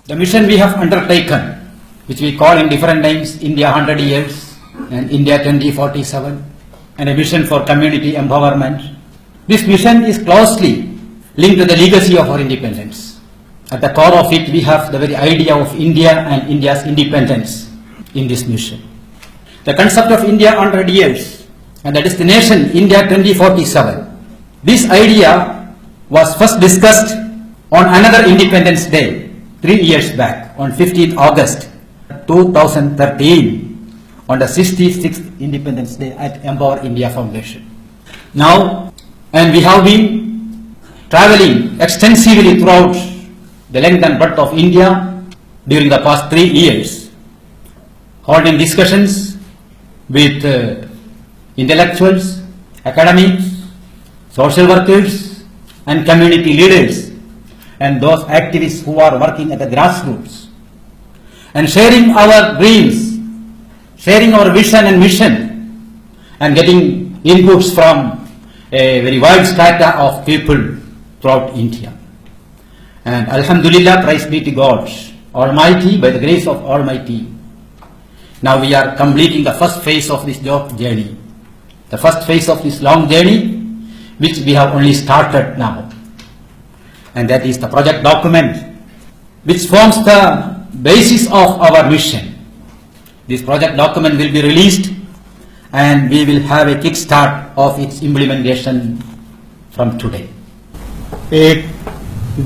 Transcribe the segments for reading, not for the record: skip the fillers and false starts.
The mission we have undertaken, which we call in different names India 100 years and India 2047, and a mission for community empowerment. This mission is closely linked to the legacy of our independence. At the core of it, we have the very idea of India and India's independence in this mission. The concept of India 100 years and the destination India 2047. This idea was first discussed on another Independence Day 3 years back on 15th August 2013 on the 66th Independence Day at Empower India Foundation. Now, and we have been traveling extensively throughout the length and breadth of India during the past 3 years, holding discussions with intellectuals, academics, social workers and community leaders and those activists who are working at the grassroots, and sharing our dreams, sharing our vision and mission, and getting inputs from a very wide strata of people throughout India. And Alhamdulillah, praise be to God Almighty, by the grace of Almighty. Now we are completing the first phase of this journey, the first phase of this long journey, which we have only started now. And that is the project document, which forms the basis of our mission. This project document will be released and we will have a kickstart of its implementation from today. एक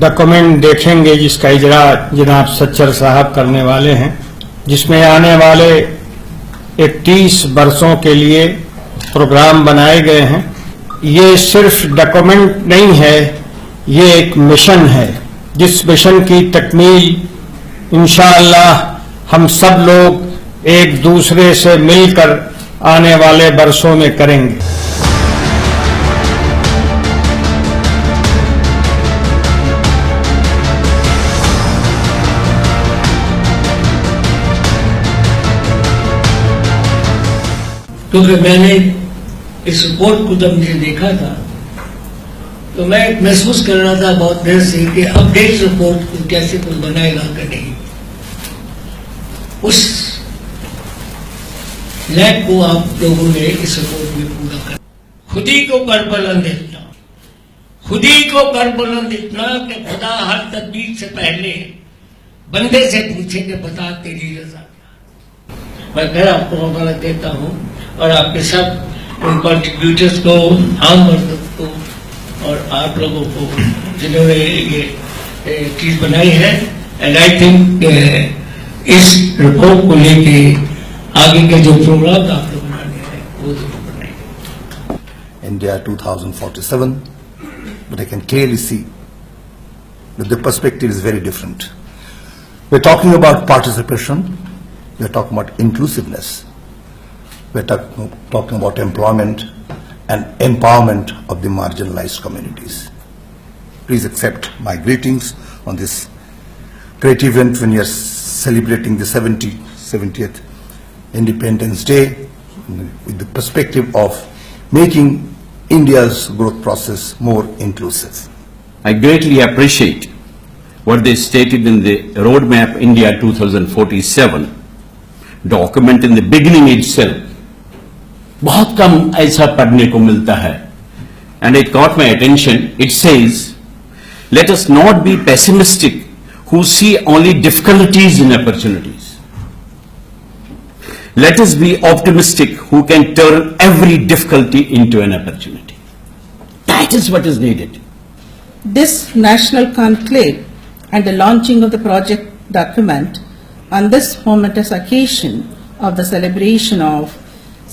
document देखेंगे जिसका इजरा जनाब सच्चर साहब करने वाले हैं, जिसमें आने वाले 31 वर्षों के लिए प्रोग्राम बनाए गए हैं। ये सिर्फ डॉक्यूमेंट नहीं है, ये एक मिशन है, जिस मिशन की तकमील इंशाअल्लाह हम सब लोग एक दूसरे से मिलकर आने वाले वर्षों में करेंगे। क्योंकि मैंने इस रिपोर्ट को जब मुझे देखा था तो मैं महसूस कर रहा था बहुत देर से कि अपडेट रिपोर्ट को कैसे कोई बनाएगा कि नहीं। उस लैब को आप लोगों ने इस रिपोर्ट में पूरा कर, खुद ही को कर बुलंद इतना, खुद ही को कर बुलंद इतना कि खुदा हर तदबीर से पहले बंदे से पूछे कि बता तेरी रजा क्या। मैं फिर आपको मुबारक देता हूँ और आपके सब कंट्रीब्यूटर्स को, आम मर्द को और आप लोगों को जिन्होंने ये चीज बनाई है। एंड आई थिंक इस रिपोर्ट को लेके आगे के जो प्रोग्राम आप लोग बनाने हैं वो जरूर बनाएंगे। India 2047, but I can clearly see that the perspective is very different. We're talking about participation, we're talking about inclusiveness, we're talking about employment and empowerment of the marginalized communities. Please accept my greetings on this great event when we are celebrating the 70th Independence Day with the perspective of making India's growth process more inclusive. I greatly appreciate what they stated in the roadmap India 2047 document in the beginning itself. बहुत कम ऐसा पढ़ने को मिलता है, and it caught my attention. It says, let us not be pessimistic who see only difficulties in opportunities. Let us be optimistic who can turn every difficulty into an opportunity. That is what is needed. This national conclave and the launching of the project document on this momentous occasion of the celebration of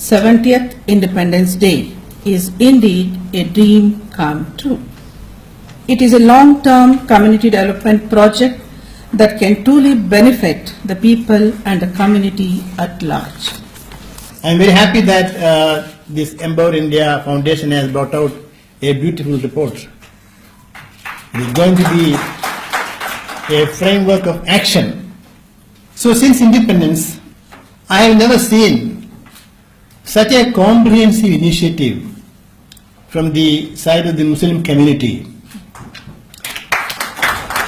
70th Independence Day is indeed a dream come true. It is a long-term community development project that can truly benefit the people and the community at large. I am very happy that this Empower India Foundation has brought out a beautiful report. It is going to be a framework of action. So since independence, I have never seen such a comprehensive initiative from the side of the Muslim community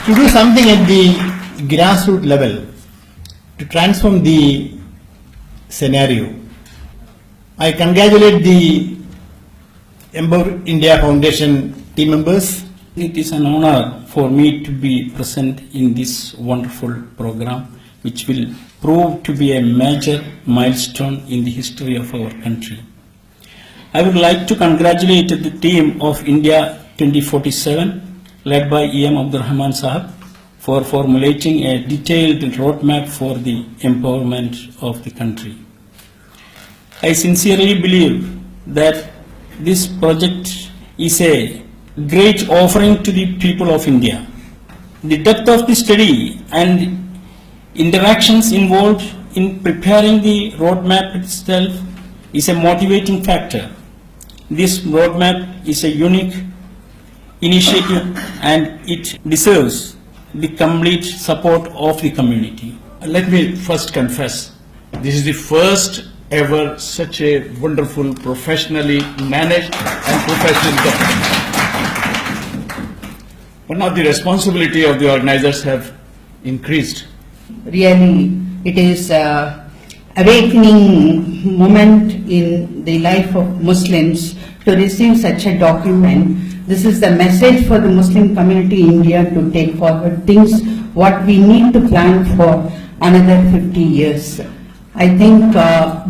to do something at the grassroots level to transform the scenario. I congratulate the Empower India Foundation team members. It is an honor for me to be present in this wonderful program, which will prove to be a major milestone in the history of our country. I would like to congratulate the team of India 2047, led by E.M. Abdurrahman Sahab, for formulating a detailed roadmap for the empowerment of the country. I sincerely believe that this project is a great offering to the people of India. The depth of the study and interactions involved in preparing the roadmap itself is a motivating factor. This roadmap is a unique initiative and it deserves the complete support of the community. Let me first confess, this is the first ever such a wonderful, professionally managed and professional job. But now the responsibility of the organizers have increased. Really, it is an awakening moment in the life of Muslims to receive such a document. This is the message for the Muslim community in India to take forward things what we need to plan for another 50 years. I think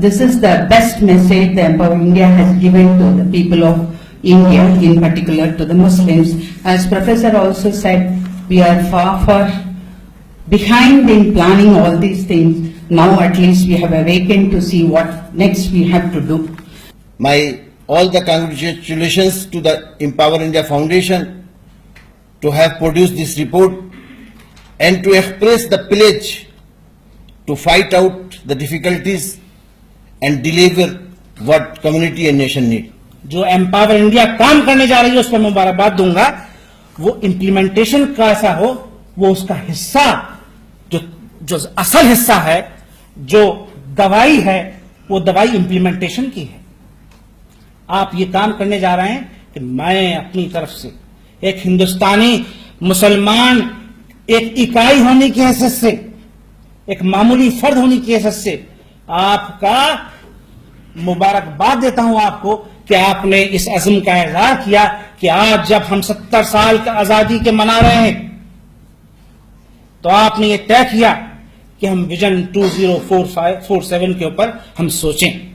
this is the best message the Empower India has given to the people of India, in particular to the Muslims. As Professor also said, we are far behind in planning all these things. Now at least we have awakened to see what next we have to do. All the congratulations to the Empower India Foundation to have produced this report and to express the pledge to fight out the difficulties and deliver what community and nation need. जो empower India काम करने जा रही है उस पर मुबारकबाद दूंगा, वो इम्प्लीमेंटेशन कैसा हो, वो उसका हिस्सा जो असल हिस्सा है, जो दवाई है, वो दवाई इम्प्लीमेंटेशन की है. आप ये काम करने जा रहे हैं कि मैं अपनी तरफ से एक हिंदुस्तानी मुसलमान, एक इकाई होने की हैसियत से, एक मामूली फर्द होने की हैसियत से आपका मुबारकबाद देता हूं आपको कि आपने इस अज़्म का इज़हार किया कि आज जब हम 70 साल का आजादी के मना रहे हैं तो आपने ये तय किया कि हम विजन 2047 के ऊपर हम सोचें.